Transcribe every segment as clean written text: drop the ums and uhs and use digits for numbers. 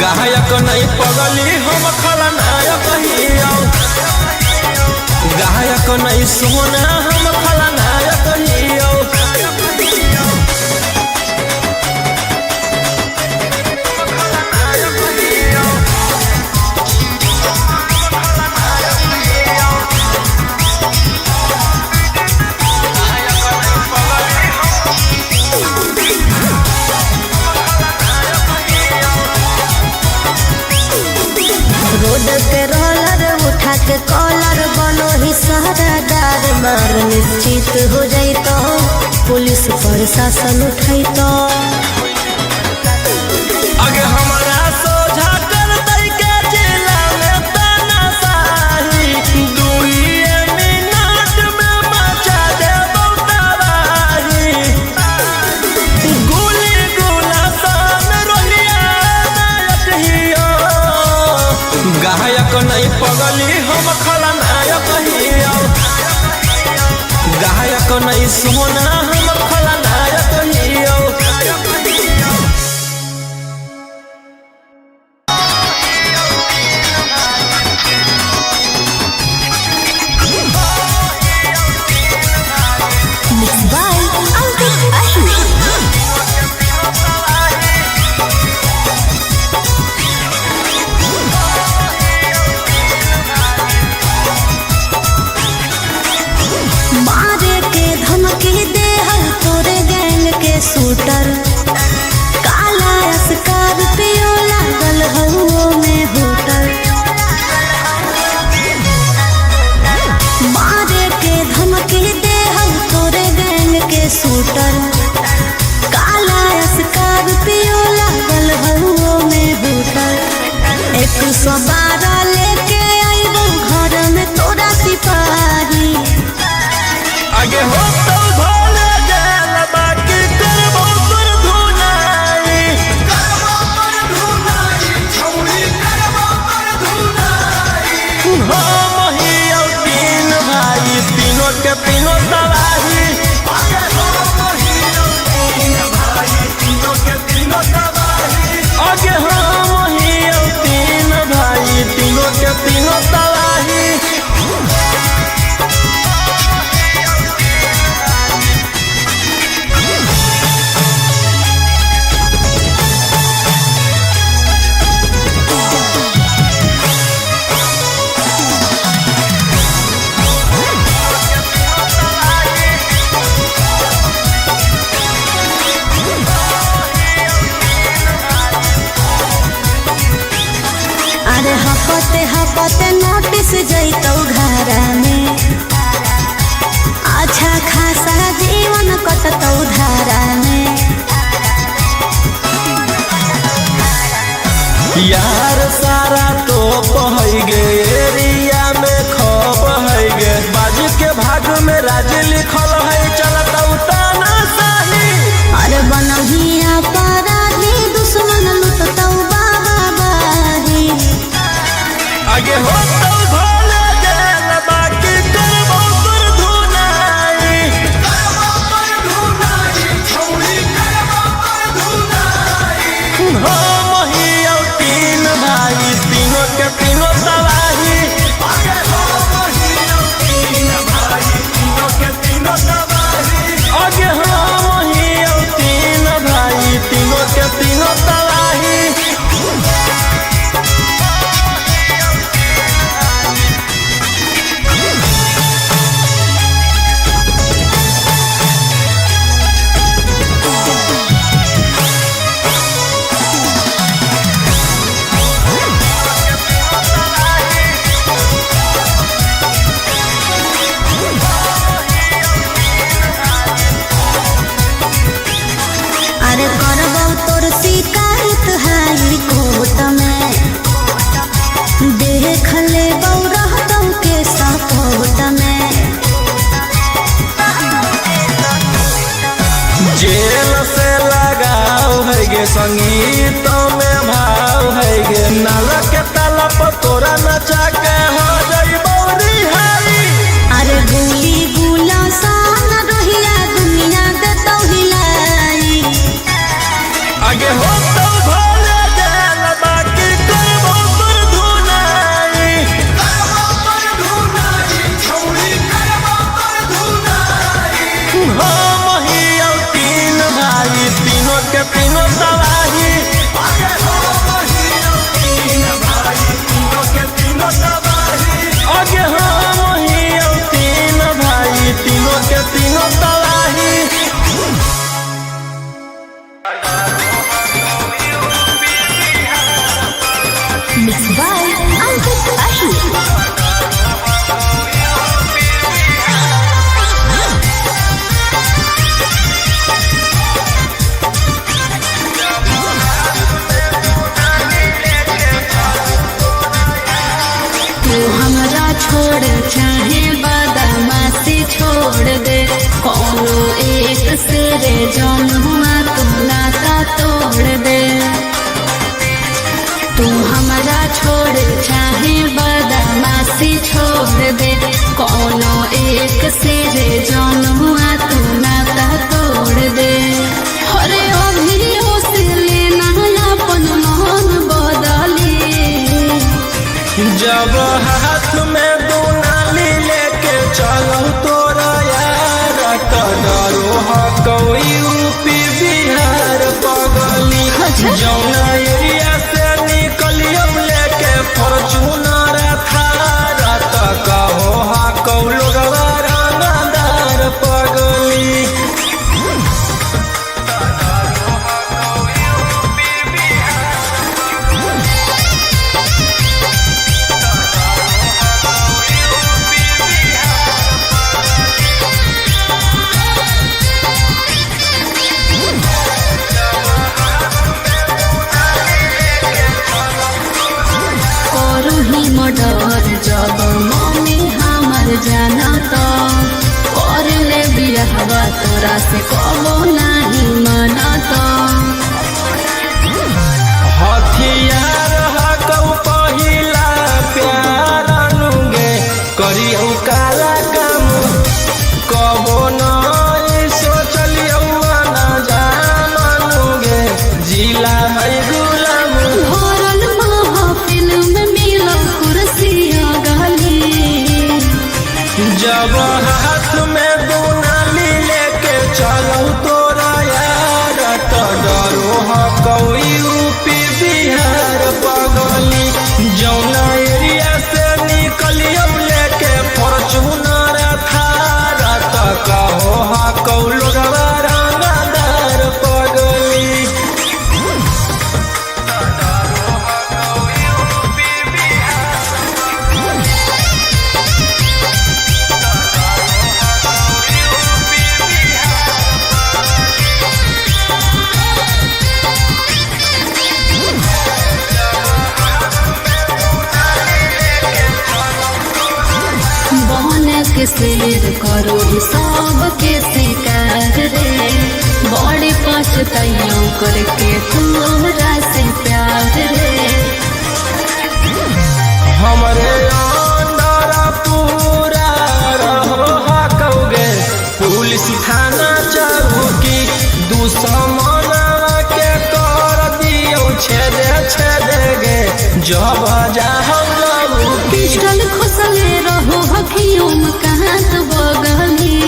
गायक नहीं पगली हम खलनायक हियो, गायक नहीं सोना हम खलनायक हियो। रोड पे रोलर उठा के कॉलर बनो ही सहरादार, मार निश्चित हो जाई तो पुलिस प्रशासन उठाई तो आगे हमारा सोझा कर दई के जिला में तानाशाही, 2 मिनट में मचा दे तबाही। गोली गोला सन रोहिया नायक हियो, गायक नहीं पगली हम खलनायक हियो, गायक नहीं सोना हम खलनायक हियो। Mixed by Ankit Ashish। मारे के धमकी दे हर तोरे गैंग के शूटर, काला स्कॉर्पियो लागल हउओ में होटल। मारे के धमकी दे हर तोरे गैंग के शूटर, काला स्कॉर्पियो लागल हउओ में होटल। 112 लेके आइबो घर में तोरा सिपाही, आगे हो तो भोले जाल बाकी करबो पर धुनाई, छौरी करबो पर धुनाई। हम हियो 3 भाई, तीनों के तीनों तबाही। आगे हम हियो 3 भाई, तीनों के तीनों तबाही। आगे हम हियो 3 भाई, तीनों के तीनों तबाही। अरे हपते हपते नोटिस जैतौ घरा में, अच्छा खासा जीवन कटतौ धारा में। यार सारा तो है गे, एरिया में खप है गे, बाजू के भाग में राज लिखल है, चलता तानाशाही। अरे बनहिया अपराधी दुश्मन लुटतौ बाबा बाही, आगे हो तो भोले जाल बाकी करबो पर धुनाई, छौरी करबो पर धुनाई। हम हियो 3 भाई, तीनों के तीनों तबाही। आगे हम हियो 3 भाई, तीनों के तीनों तबाही। आगे हम हियो 3 भाई, तीनों के तीनों तबाही। अरे करबौ तोर शिकायत हाई कोर्ट में, देख लेबौ रहतौ के सपोर्ट में। जेल से लगाव है गे, संगीत में भाव है गे, नाला के ताला पर तोरा नचा के हो जइबौ रिहाई। अरे गोली गुला सान रोहिया दुनिया देतौ हिलाई, आगे हो तो भोले जाल बाकी छोड़ चाहे बदमाशी छोड़ दे, कोनो एक से रे जौनुआ तू नाता तोड़ दे। तू हमरा छोड़ चाहे बदमाशी छोड़ दे, कोनो एक से रे जौनुआ तू नाता तोड़ दे। अरे अभियो से लेना अपन मन बदली, जब हाथ में दुनाली लेके चलो तोरा यार तो डरो हको यूपी बिहार पगली। जौना एरिया से निकलियो लेके फॉर्च्यूनर थार तो कहो हको लोगवा रंगदार पगली। डर जब मम्मी हमर जाना तो कर ले बियाहवा तोरा से कबो नहीं माना तो। हथियार हकौ पहिला प्यार अनुगे करियौ काला काम कबो नहीं सोचलियौ ना जाननुगे जिला है गुलाम। भरल महफिल में मिल कुर्सिया गली, जब हाथ में दुनाली लेके चलो तोरा यार तो डरो हकौ यूपी बिहार पगली। जौना एरिया से निकलियो लेके फॉर्च्यूनर थार तो कहो हकौ लोगवा रंगदार पगली। के शेर करो सब के शिकार रे, बड़ी पछताइयों करके तोरा से प्यार रे। हमरे अंदर पूरा रहो हकौगे पुलिस थाना चौकी, दुश्मन के कर दियो छेदे छेदे गे जब जाहौ पिस्टल खुसले रहो हकियों कहाँ तो बगली,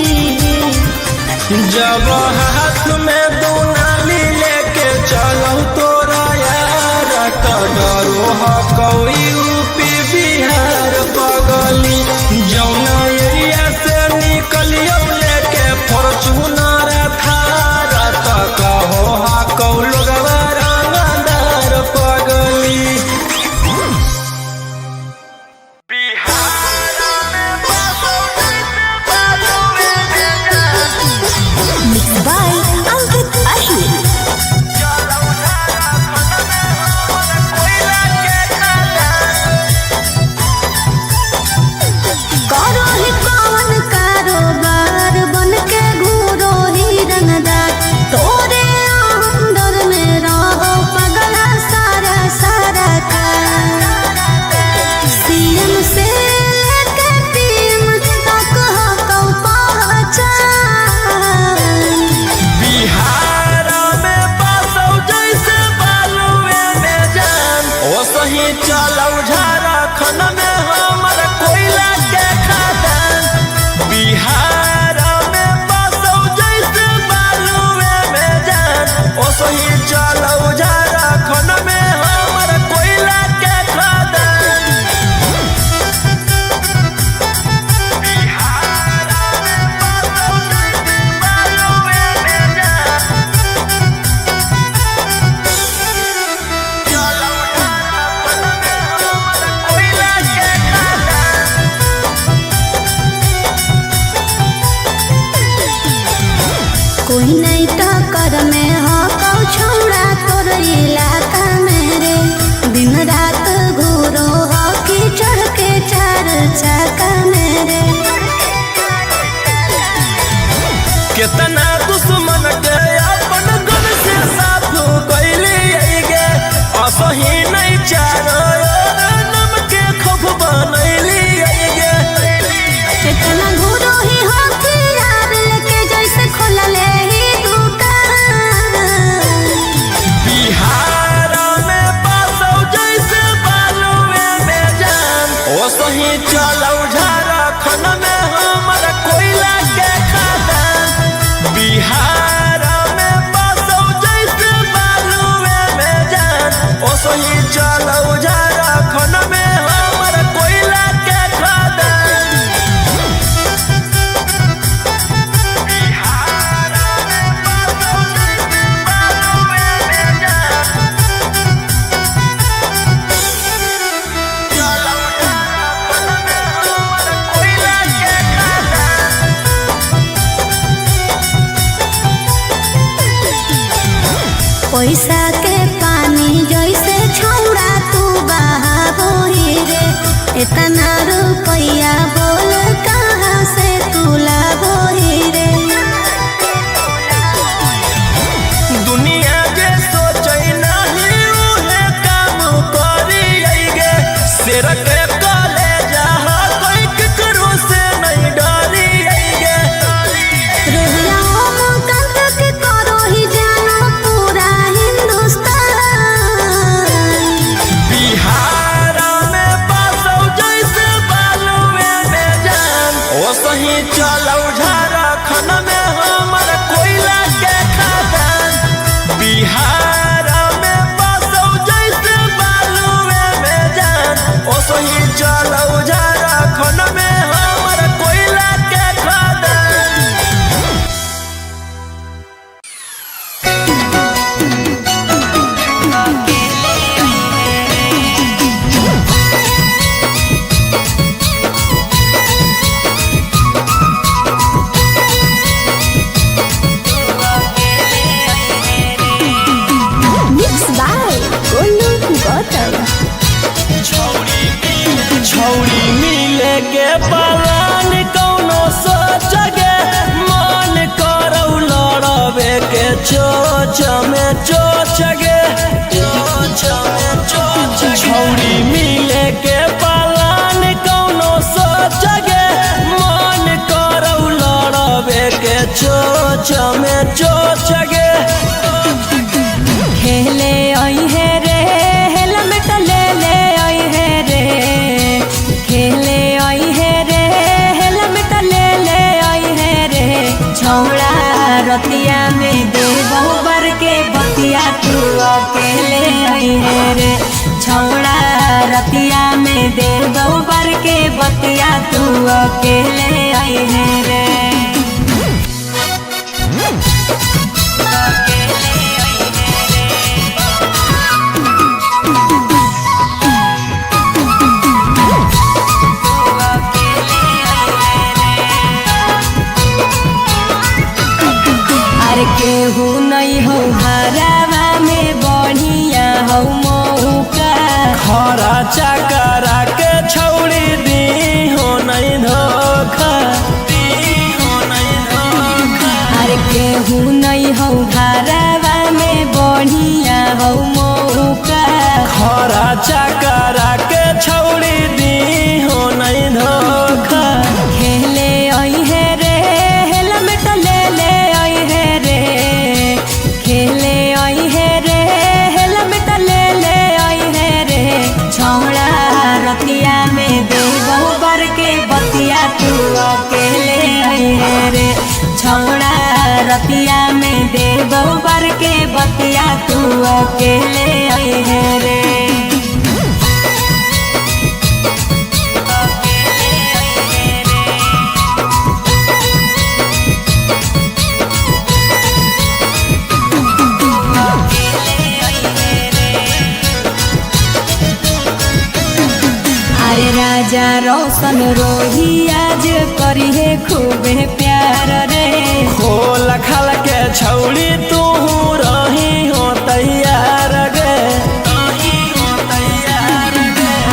जब हाथ में दुनाली लेके चलो तोरा यार तो डरो हकौ यूपी बिहार पगली। जौना एरिया से निकलियो लेके फॉर्च्यूनर थार तो कहो हकौ लोगवा रंगदार पगली। चलो झारखंड में हमर कोयला के खदान, बिहार में बसौ जैसे बालुए में जान। ओ सही चलो झारखंड में हमर कोयला के खदान, बिहार में बसौ जैसे बालुए में जान। चलो झारखंड में हमर कोयला के असही नहीं चारो नम के खब बनैली गे इतना घूरो ही हथियार लेके जैसे खोलले ही दुकान बिहार में बसौ जैसे बालुए में जान ओसही चलौ झारखंड में हमर कोयला के खदान बिहार में बसौ जैसे बालुए में जान ओसही चलौ झारखंड में हमर कोयला के खदान बिहार में बसौ जैसे बालुए में जान चलौ झारखंड में हमर कोयला के खदान पैसा के पानी जैसे छौड़ा तू बहाबोही रे इतना रुपया बोल कहाँ से तू लाबोही रे दुनिया जे सोचै नहीं उहे काम करी गे शेर के कलेजा कोई केकरो से नहीं डरी गे रोहिया मुकंद के करो ही जानो पूरा हिंदुस्तान बिहार में बसौ जैसे बालुए में जान ओसही चलौ झारखंड में हमर कोयला के खदान बिहार में बसौ जैसे बालुए में जान ओसही चलौ झारखंड में हमर कोयला के खदान मिक्स बाय गोलू गौतम छौड़ी मिले के पलान कौनो सोच गे मन करौ लड़बे के चोच में चोच गे छौड़ी मिले के पलान कौनो सोच गे मन करौ लड़बे के चोच में चोच गे खेले आई है रे हेलमेट ले ले आई है रे खेले आई है रे हेलमेट ले ले आई है रे छौड़ा रतिया में दे बहुबर के बतिया तू अकेले आई है रे छौड़ा रतिया में दे बहुबर के बतिया तू अकेले आई है रे अरे केहू नहीं हो हरावा में बढ़िया हो मौका खरा चकरा के छौड़ी दी हो नहीं धोखा अरे केहू नहीं हो हरावा में बढ़िया हो मौका खरा चकरा के छौड़ी दी हो नहीं धोखा खेले आई है रे हेलमेट ले ले आई है रे खेले आई है रे हेलमेट ले ले आई है रे छौड़ा रतिया में दे बहुबर के बतिया तू अकेले आई है रे छौड़ा रतिया में दे बहुबर के बतिया तू अकेले आई है रे अरे राजा रोशन रोही आज करी है खूबे प्यार रे खोल खाल के छौड़ी तू रही हो तैयार गे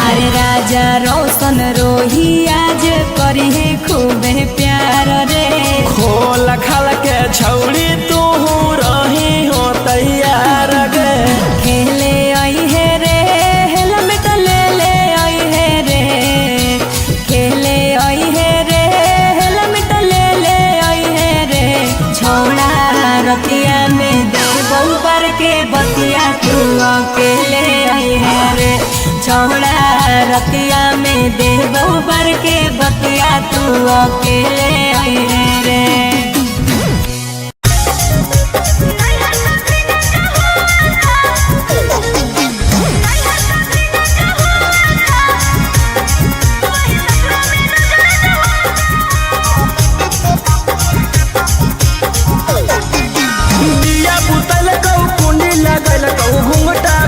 अरे राजा रोशन रोही आज करी है खूबे प्यार रे खोल खाल के छौड़ी तू रही हो तैयार गे खेले आई है छौड़ा रतिया में देबो बर के बतिया तू अकेले अइहे रे।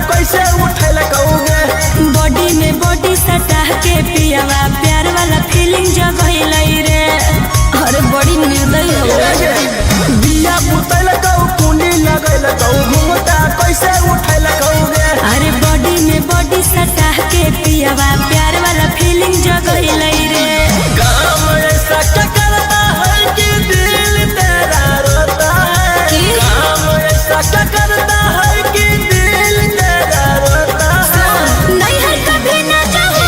कैसे उठल कौगे बॉडी में बॉडी सटा के पियावा प्यार वाला फीलिंग जगैलै रे। अरे बड़ी निर्दयी हो बिया बुतल कौ कुंडी लगल कौ घुंघटा कैसे उठल कौगे। अरे बॉडी में बॉडी सटा के पियावा प्यार वाला फीलिंग जगैलै रे। काम ऐसा क्या करता है कि दिल तेरा रोता है। काम ऐसा क्या करता है कि दिल तेरा रोता है। नहीं है कभी ना चाहो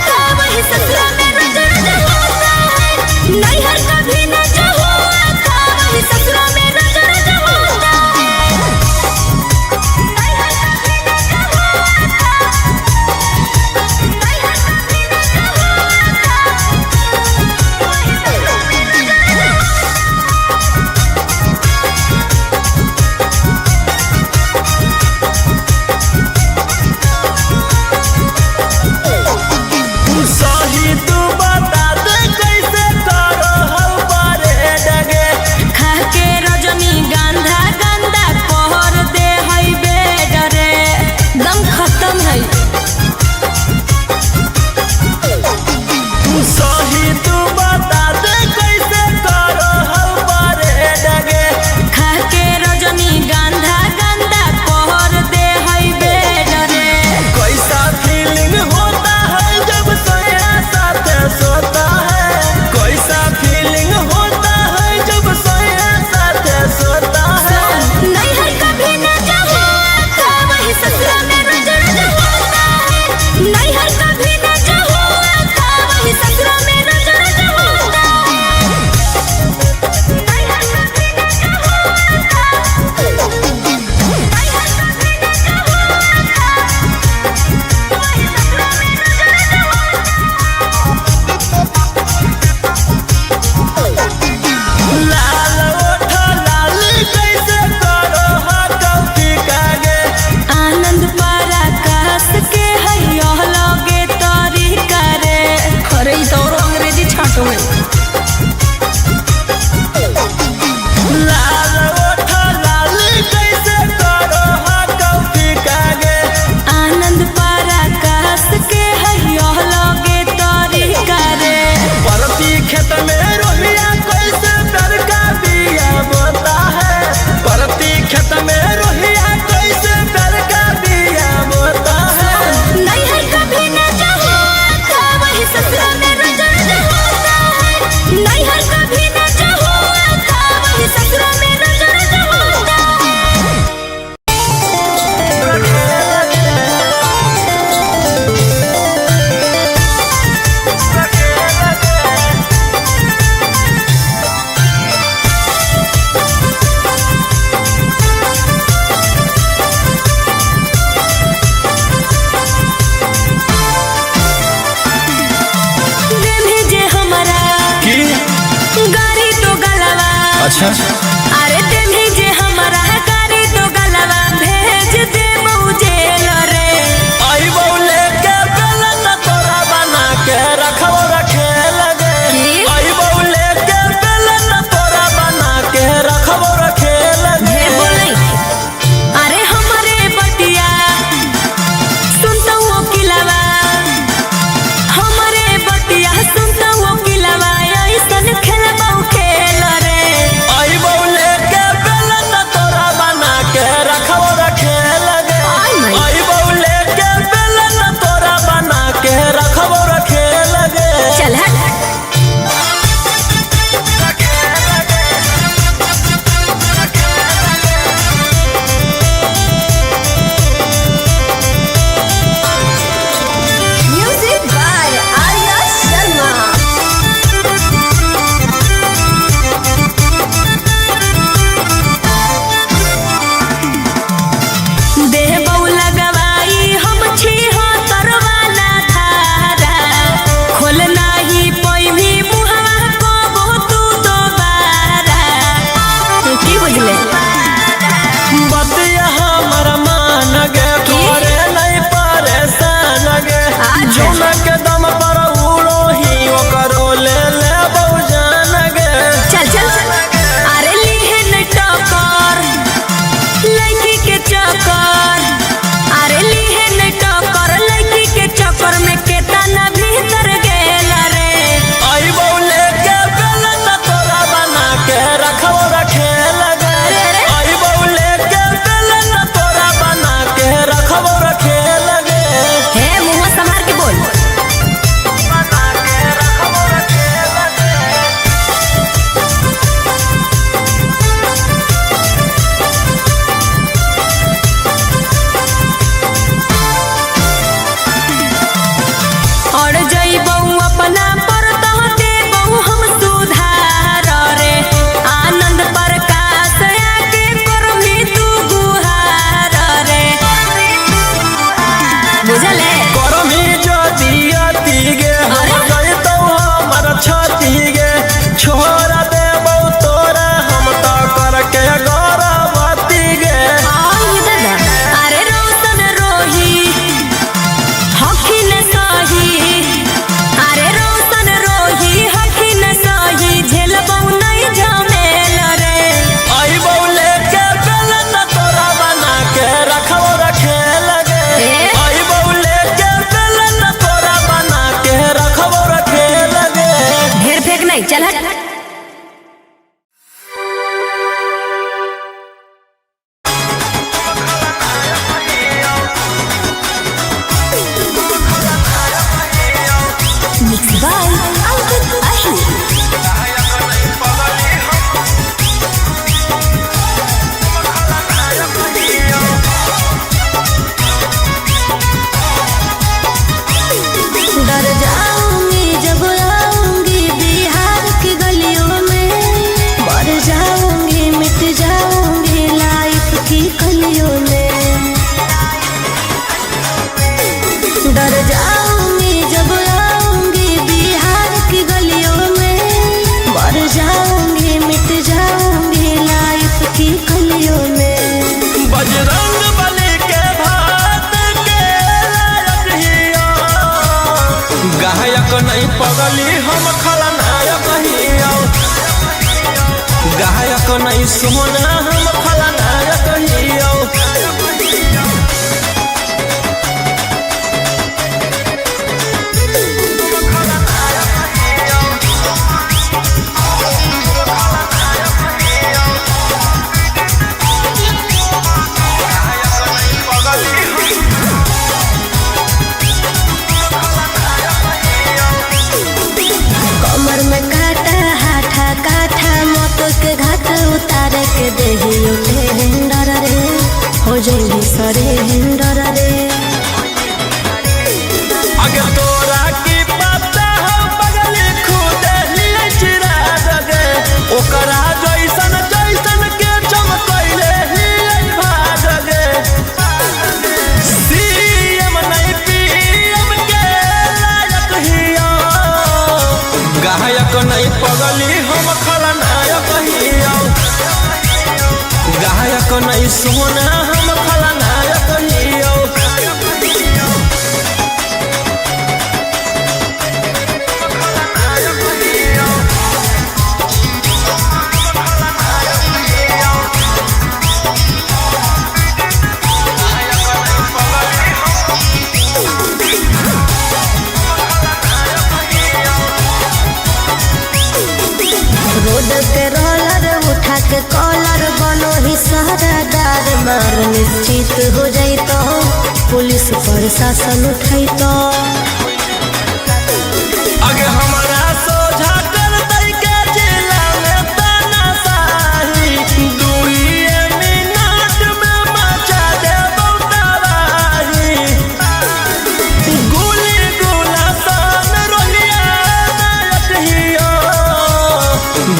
था वही ससुरा में रोज रोज होता है। नहीं है कभी ना चाहो था वही ससुरा में रोज रोज होता है। नहीं है कभी ना चाहो नहीं है कभी ना चाहो वही ससुरा में रोज रोज सही तू बता दे कैसे करो हम परे डगे। खा के रजनी गंधा गंदा पहर दे हई बेड रे। दम खत्म है। सही तू बता दे कैसे करो हम परे डगे। खा के रजनी गंधा गंदा पहर दे हई बेड रे। कैसा फीलिंग होता है जब सोया साथ सोता है। कैसा फीलिंग होता है जब सोया साथ सोता है। नहीं है कभी ना चाहो था वही ससुरा में रोज रोज होता है। नहीं है कभी ना चाहो था वही ससुरा में रोज रोज होता है। नहीं है कभी ना चाहो नहीं है कभी ना चाहो वही ससुरा में रोज रोज लाल ओठ लाल कैसे करो हाथी कागे। आनंद पराकाश के है लगे तरीका रे। अरे ई तो अंग्रेजी छाटो है। लाल ओठ लाल कैसे करो हाथी कागे। आनंद पराकाश के है लगे तरीका रे। परती खेत में रोहिया कैसे डर का बिया बोता है। परती खेत में रोहिया कैसे डर का बिया बोता है। नहीं है कभी ना चाहो था वही ससुरा में रोज रोज होता है। नहीं है कभी ना चाहो था वही ससुरा में रोज रोज होता है। दे भेजे हमारा की गाड़ी तो गलवा। अच्छा अरे दे भेजे हमारा गाड़ी तो गलवा भेज दे मुझेल रे। आई बौले के बेलन तोरा बना के रखो रखे लगे। की? आई बौले के बेलन तोरा बना के रखो रखे लगे। ढेर बोलै। अरे हमारे बटिया सुनता वो किलवा। हमारे बटिया सुनता वो किलवा ऐसन खेलबौ खेल रे। आई गायक नहीं पगली हम खलनायक हियो, गायक नहीं सोना हम खलनायक हियो। कमर में काटा हाथा काठा मौत के घाट उतार के देही उठे हिंडर रे, हो जइली सरे हिंडर रे। अगर तोरा की पता हो पगली खुदे लिए चिरा दगे, ओकरा जैसन जैसन के चमकैले ही भाग गे। सीएम नहीं पीएम के लायक हियो, गायक नहीं पगली हम खलनायक हियो, गायक नहीं सोना हम खलनायक हियो। रोड पे रोलर उठा के कॉलर बनो ही सहरादार, मार निश्चित हो जाई तो पुलिस प्रशासन उठाई तो। अगे हमारा सोझा कर दई के जिला में तानाशाही, 2 मिनट में मचा दे तबाही। गोली गोला सन रोलिया नायक हियो,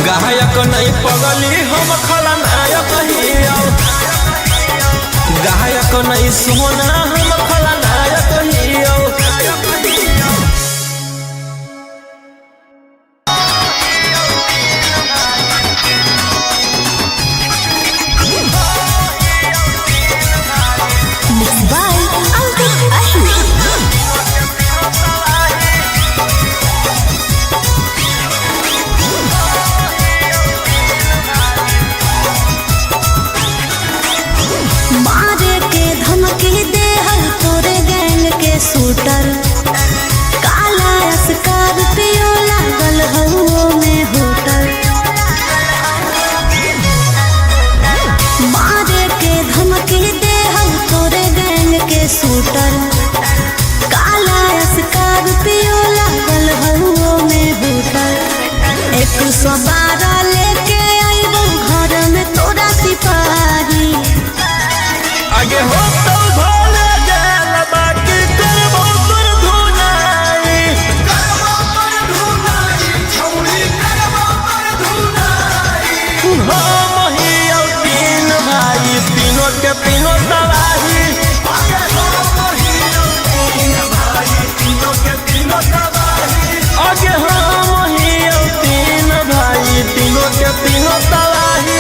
गायक नहीं पगली हम खलनायक हियो, गायक नहीं सोना हम खलनायक हियो। बाय अंकित अहिर। मारे के धमकी दे हर तोरे गैंग के शूटर, काला स्कॉर्पियो लागल हउओ में होटल। मारे के धमकी दे हर तोरे गैंग के शूटर, काला स्कॉर्पियो लागल हउओ में होटल। 112 लेके आइबो घर में तोरा सिपाही, आगे हो तो भोले गेल बाकी करबो पर धुनाई, करबो पर धुनाई छौरी करबो पर धुनाई। हम हियो 3 भाई, तीनों के तीनों तबाही। आगे हम हियो 3 भाई, तीनों के तीनों तबाही। आगे हम हियो 3 भाई, तीनों के तीनों तबाही।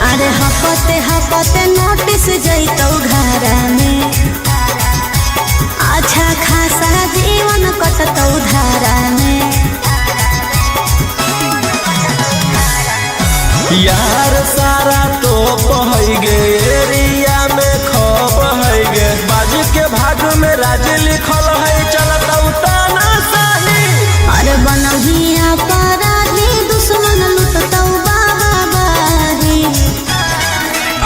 अरे हपते हपते नोटिस जैतौ घरा में, अच्छा खासा जीवन कटतौ धारा में। यार सारा तो पहै गे, एरिया में खप है गे, बाजी के भाग में राज लिखल है चलतौ तानाशाही। अरे बनहिया अपराधी दुश्मन लुटतौ बाबाही,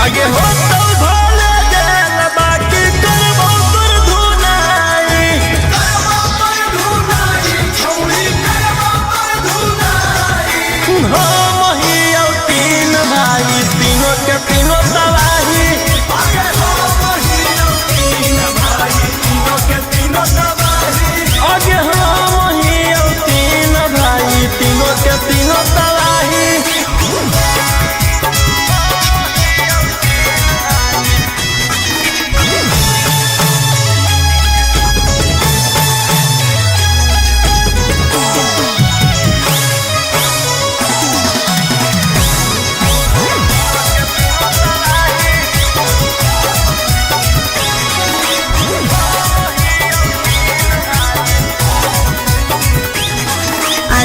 आगे हो तो भोले गेल बाकी करबो पर धुनाई, करबो पर धुनाई छौरी करबो पर धुनाई। हम हियो 3 भाई, तीनों के तीनों तबाही। आगे हम हियो 3 भाई, तीनों के तीनों तबाही। आगे हम हियो 3 भाई, तीनों के तीनों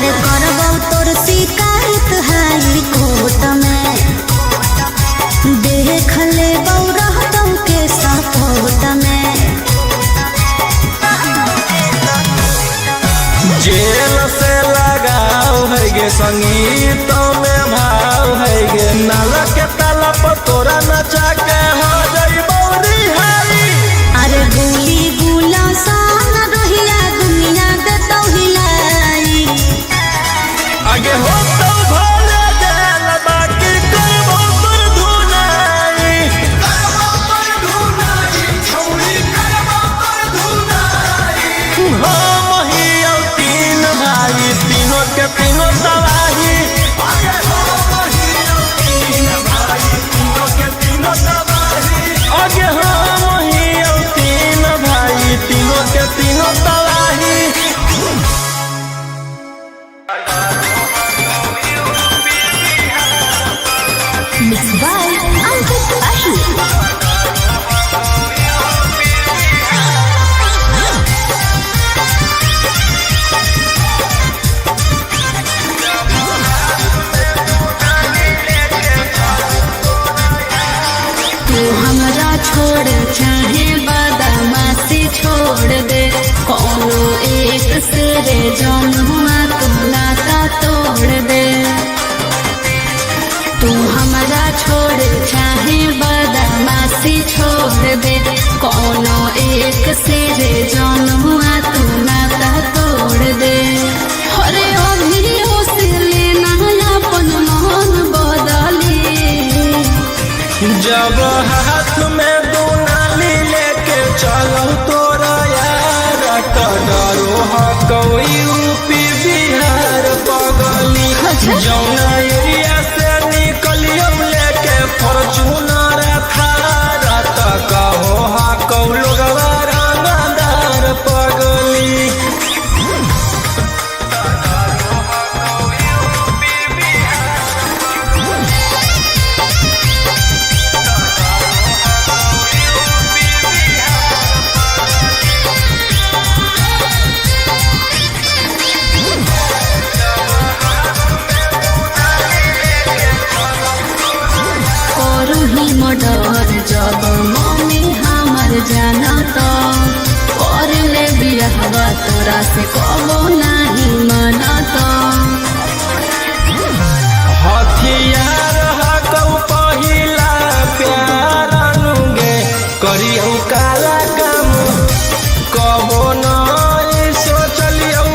अरे करबौ तोर शिकायत हाई कोर्ट में, देख लेबौ रहतौ के सपोर्ट में। जेल से लगाओ है गे संगीत में भाव है गे, नाला के ताला पर तोरा नचा के हो जइबौ रिहाई। अरे गोली गुला सान रहिया दुनिया देतौ हिलाई, आगे होतौ भले जेल बाकी करबौ तोर धुनाई, करबौ तोर धुनाई छौरी करबौ तोर धुनाई। हम ही औ तीन भाई तीनों के तीनों तबाही, आगे हम ही औ तीन भाई तीनों के तीनों तबाही, आगे हम ही औ तीन भाई तीनों के तीनों तबाही। mixed by Ankit Ashu। तू हमरा छोड़ चाहे बदमाशी छोड़ दे, कोनो एक सिरे जौनुआ तू नाता तोड़ दे। तू हमरा छोड़ चाहे बदमाशी छोड़ दे, कोनो एक सिरे जौनुआ तू नाता तोड़ दे। अरे अभियो से लेना अपन मन बदली, जब हाथ में दुनाली लेके चलो तोरा यार, तो डरो हकौ यूपी बिहार पगली। जौना एरिया से निकलियो लेके फॉर्च्यूनर थार, तो कहो हकौ लोगवा रंगदार पगली। करू ही मर्डर जब मम्मी हमर जानत, कर ले बियाहवा तोरा से कबो नाही मानत। हथियार हकौ पहिला प्यार अनुगे, करियौ काला काम कबो नहीं सोचलियौ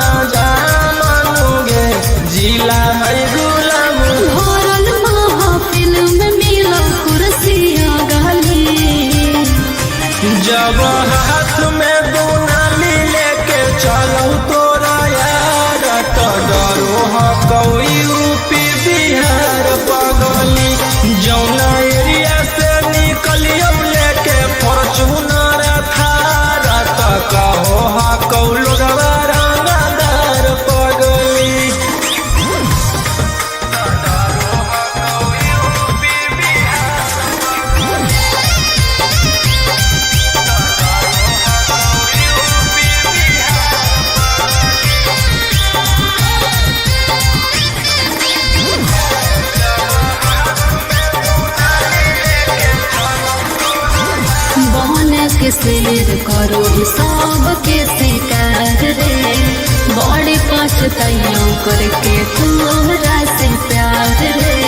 ना जाननुगे, जिला है गुलाम। भरल महफिल में मिलो कुर्सिया गली, जब हाथ में दुनाली लेके चलो तोरा यार, तो डरो हकौ यूपी बिहार पगली। जौना एरिया से निकलियो लेके फॉर्च्यूनर थार, तो कहो हकौ लोगवा रंगदार पगली। बहन के शेर करो सब के शिकार रे, बड़ी पछतैयो करके तोरा से प्यार रे।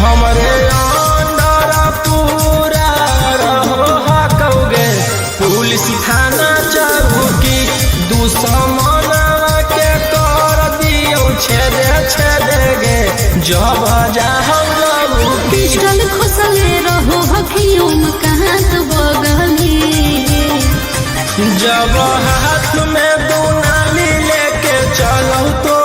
हमरे अंदर पूरा रहो हकौगे, पुलिस थाना चौकी दुश्मन के कर दियो छेदे छेदे गे, जब जाहौ जाबू पिस्टल खुसले रहो हकियों में कहाँ तो बगली, जब हाथ में दुनाली लेके चलो तो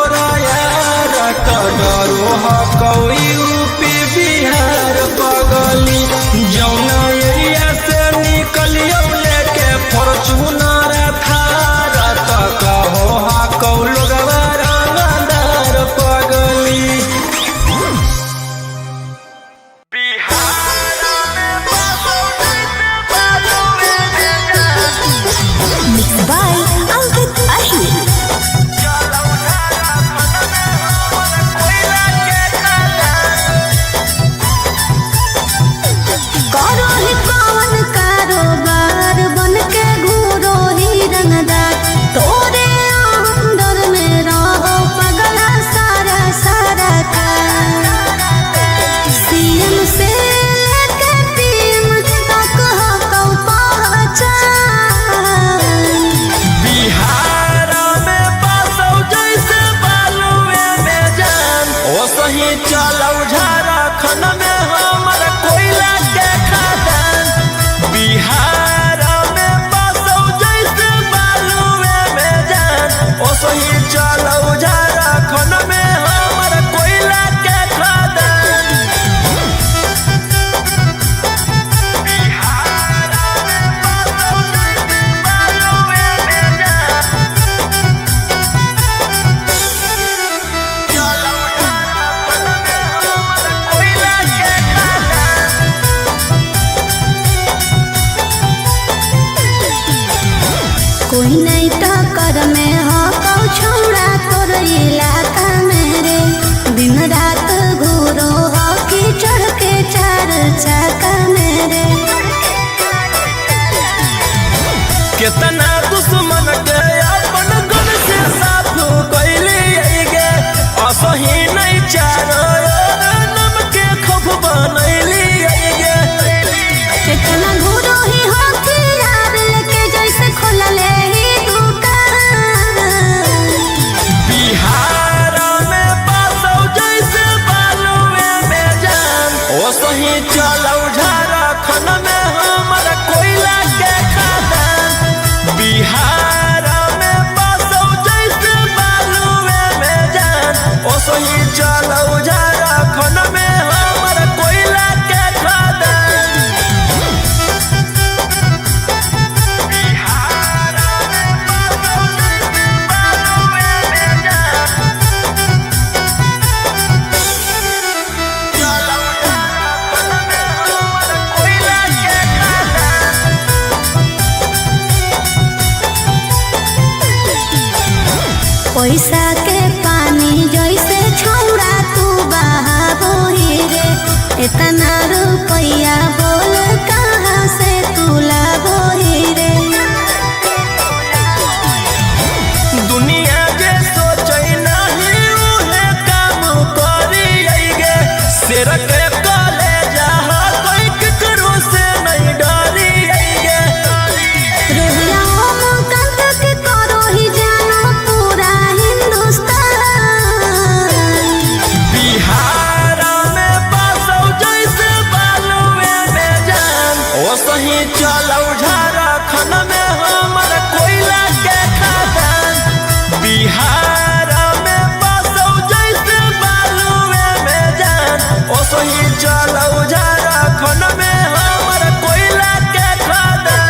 पैसा के पानी जैसे छौड़ा तू बहाबोही रे। इतना रुपया बोल कहाँ से तू लाबोही रे। दुनिया जे सोचे नहीं उहे काम करी गे। सिर के कले जहा कोई केकरो से नहीं डरी गे। रोहिया ओम कंत के करो ही जानो पूरा हिंदुस्तान। बिहार में बसौ जैसे बालुए में जान। ओ सही चलौ झारखंड में हमर कोयला के खदान। बिहार में बसौ जैसे बालुए में जान। ओ सही चलौ झारखंड में हमर कोयला के खदान।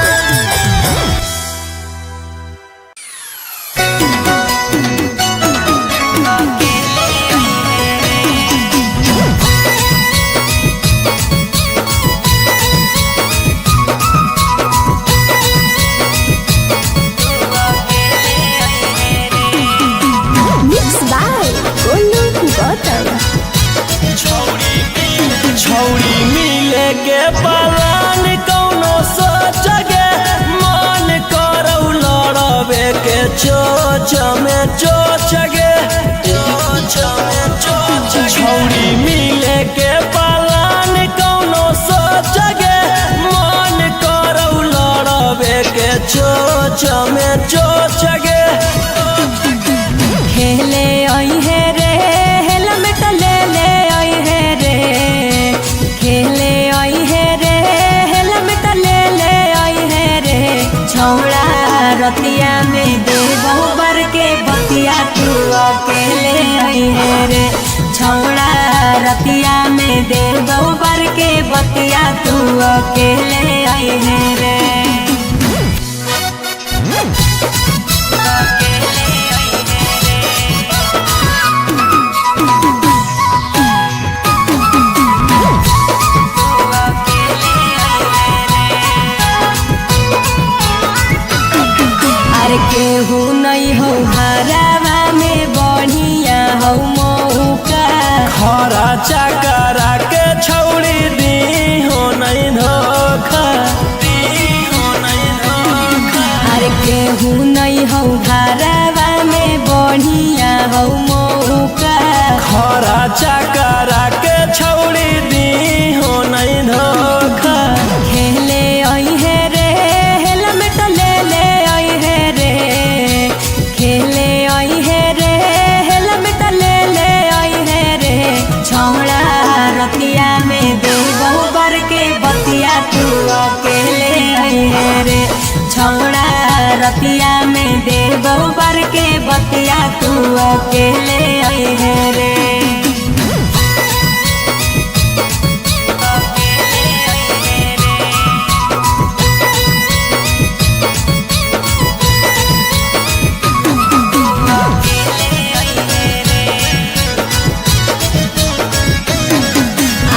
Mixed by Golu Gautam। छौड़ी मिले के पलान कौनो सोचगे। मन करौ लड़बे के चोच में चोचगे। छौड़ी मिले के पलान कौनो सोचगे। मन करौ लड़बे के चोच में चोचगे। खेले आई है रे हेलमेट ले ले आई है रे। खेले आई है रे हेलमेट ले ले आई है रे। छौड़ा रतिया में दे बहुबर के बतिया तू अकेले आई है रे। छौड़ा रतिया में दे बहुबर के बतिया तू अकेले आई है रे। अरे केहू नहीं हो हरावा में बढ़िया हो मौका। खरा चकरा के छौड़ी दी हो नहीं धोखा। अरे केहू नहीं हो हरावा में बढ़िया हो मौका। खरा चकरा के छौड़ी दी हो नहीं धोखा। खेले आई है रे हेलमेट ले ले आई है रे। खेले आई है रे हेलमेट ले ले आई है रे। छौड़ा रतिया में दे बहुबर के बतिया तू अकेले आई है रे। छौड़ा रतिया में दे बहुबर के बतिया तू अकेले आई है रे।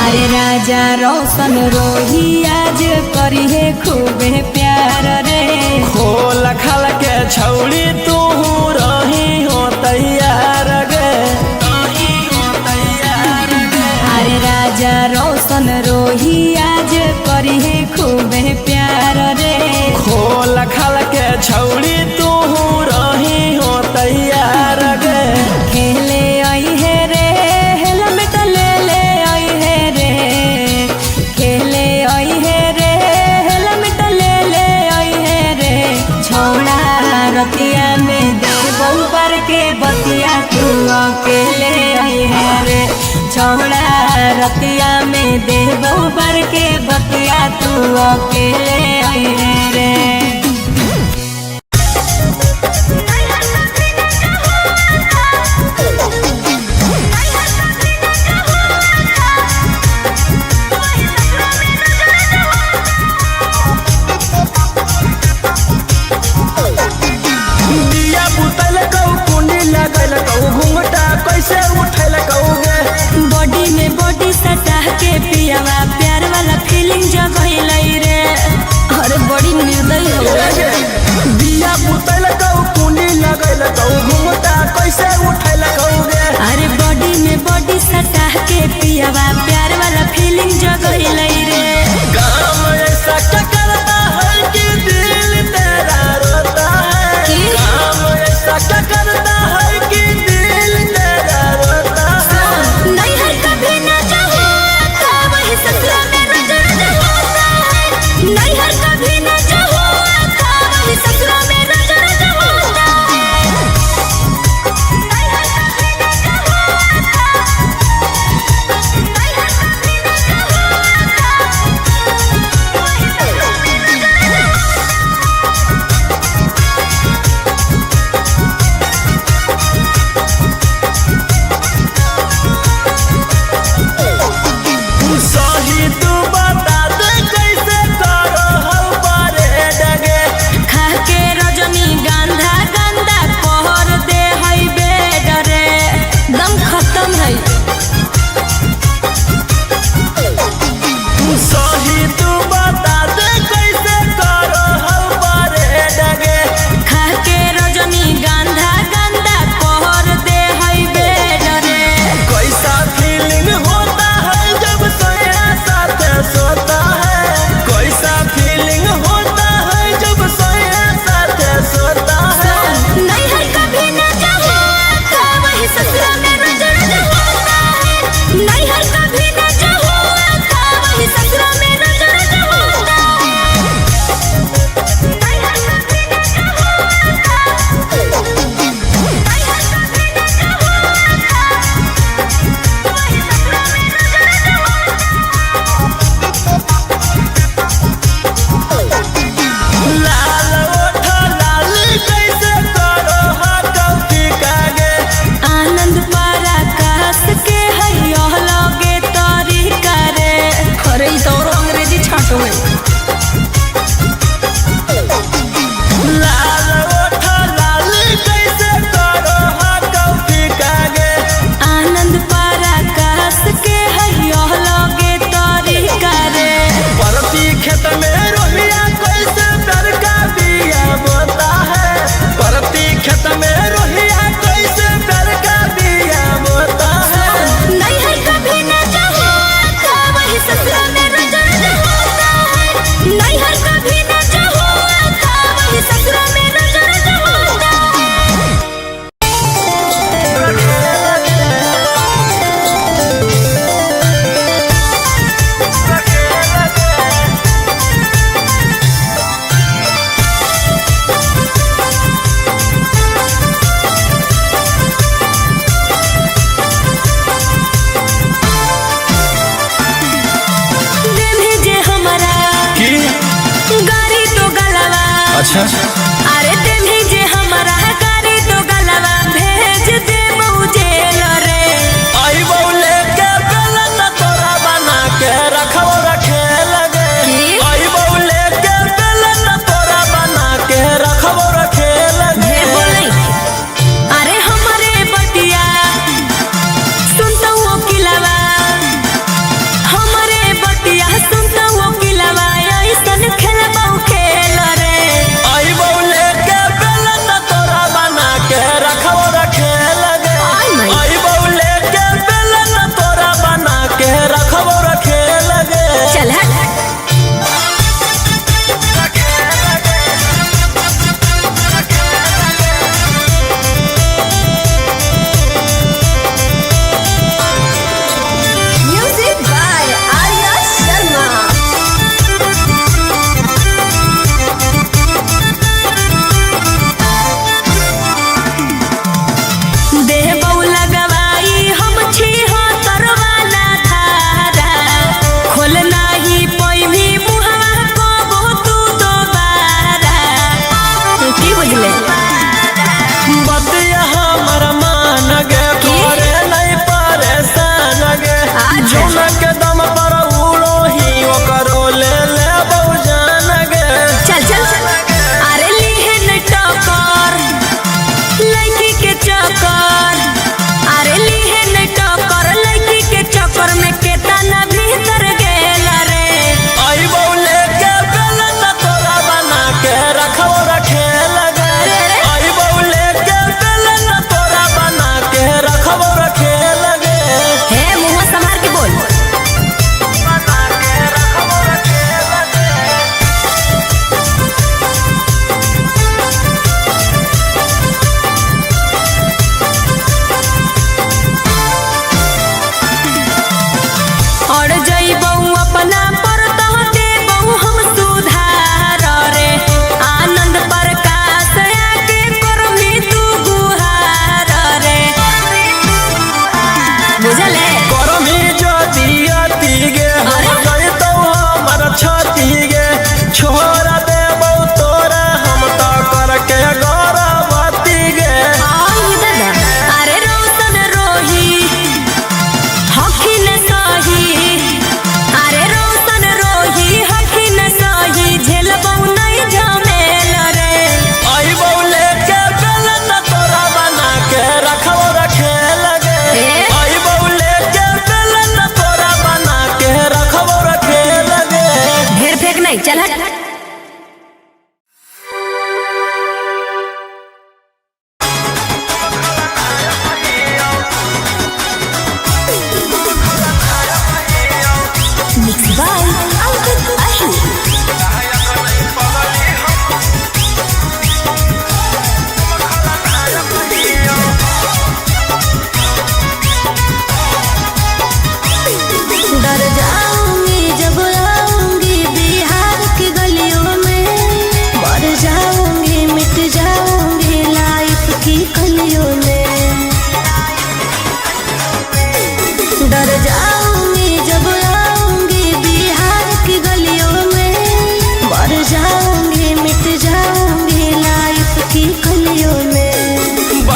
अरे राजा रोशन रोही आज करी है खूबे प्यार रे। खोल खाल के छौड़ी तू रही हो तैयार गे। अरे राजा रोशन रोही आज करी है खूबे प्यार रे। खोल खाल के छौड़ी तू रही हो तैयार गे। खेले आई है रे हेलमेट ले ले आई है रे। खेले आई है रे हेलमेट ले ले आई है रे। छौड़ा रतिया में दे बहुबर के बतिया तू अकेले आई है रे। छौड़ा रतिया में दे बहुबर के बतिया तू अकेले आई है रे। दिया बुतल कौ कुंडी लगल कौ घूंघटा कैसे उठल कौगे। बॉडी में बॉडी सटा के पियावा प्यार वाला फीलिंग जगैलै रे। अरे बड़ी निर्दयी हो करता है कि दिल तेरा रोता है। नैहर कभी न जाओ था वही ससुरा में रोज रोज होता है। नैहर कभी न जाओ था वही ससुरा में रोज रोज होता है। नैहर कभी न जाओ नैहर कभी न जाओ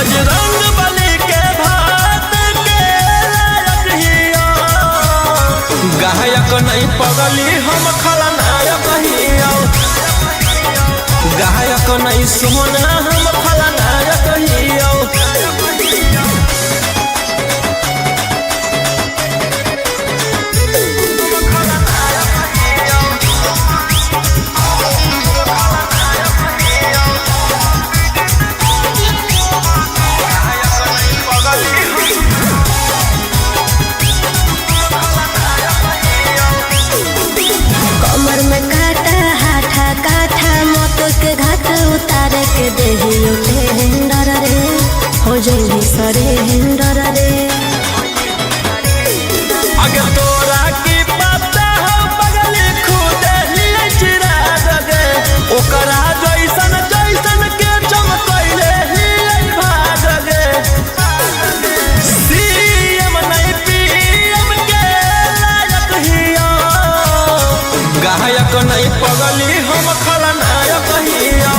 बजरंग बली के भात के लायक हिया गायक नहीं पगली हम खलनायक हिया गायक नहीं सोना हम खलनायक हिया कमर में काटा हाथा काठा मोतो के घाट उतार के देही उठे हिंडर रे हो जल्दी सरे हिंडर रे अगर तोरा की पता हो पगली खुद लिए चिरा दगे ओकरा जैसन जैसन के चमकैले ही भाग गे सीएम नहीं पीएम के लायक हिया गायक नहीं पगली हम खलनायक हिया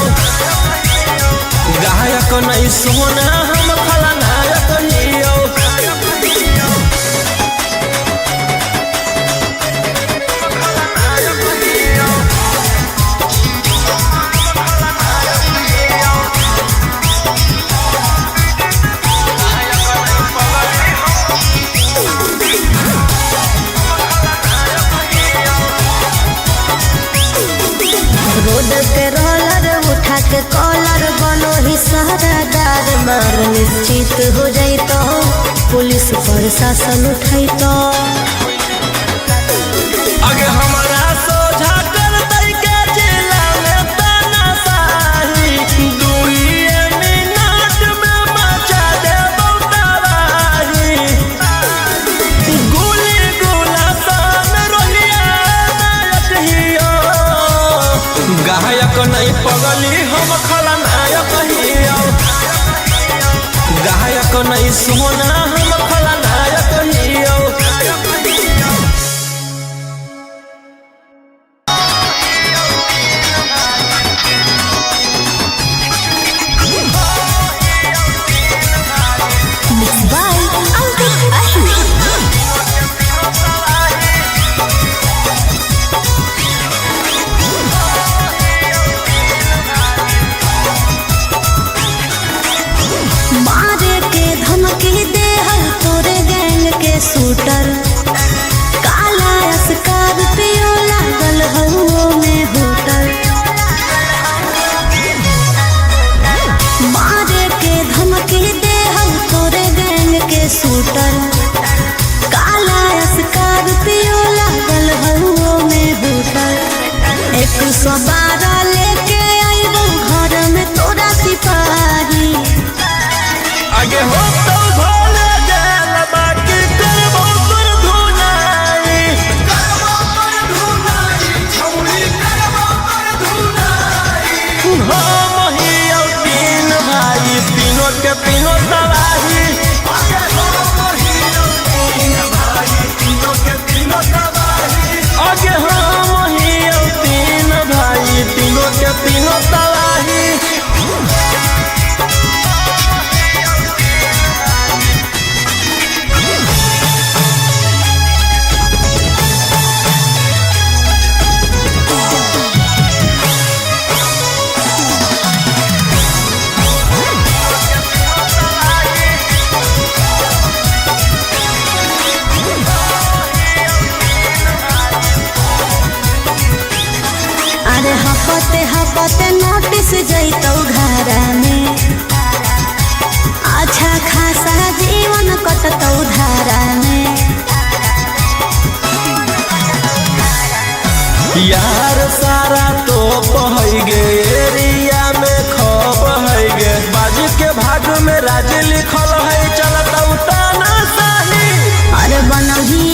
गायक नहीं सोना हम खलनायक हिया रोड के रोलर उठा के कॉलर बनो ही सहरादार मार निश्चित हो जाई तो पुलिस प्रशासन उठाई तो अगे हमारा सोझा कर दई के जिला में तानाशाही दुइये मिनट में मचा दे तबाही गोली गोला सान रोलिया नायक हिया गायक नहीं पगली हम खलनायक हिया गायक नहीं सोना हम खलनायक हिया Mixed by Ankit Ahmed. मारे के धमकी दे हम तोरे गैंग के शूटर काला स्कॉर्पियो लागल हउओ में होटल मारे के धमकी दे हम तोरे गैंग के शूटर काला स्कॉर्पियो लागल हउओ में होटल 112 लेके आइबो घर में तोरा सिपाही आगे हो तो भोले जेल बाकी करबो पर धुनाई छौरी करबो पर धुनाई हम ही और तीन भाई तीनों के तीनों तबाही आगे हम ही और तीन भाई तीनों के तीनों तबाही आगे हम ही और तीन भाई तीनों के तीनों तबाही अरे हपते हपते नोटिस जैतौ घरा में अच्छा खासा जीवन कटतौ धारा में यार सारा तो पहै गे एरिया में खब है गे बाजी के भाग में राज लिखल है चलत तानाशाही अरे बनही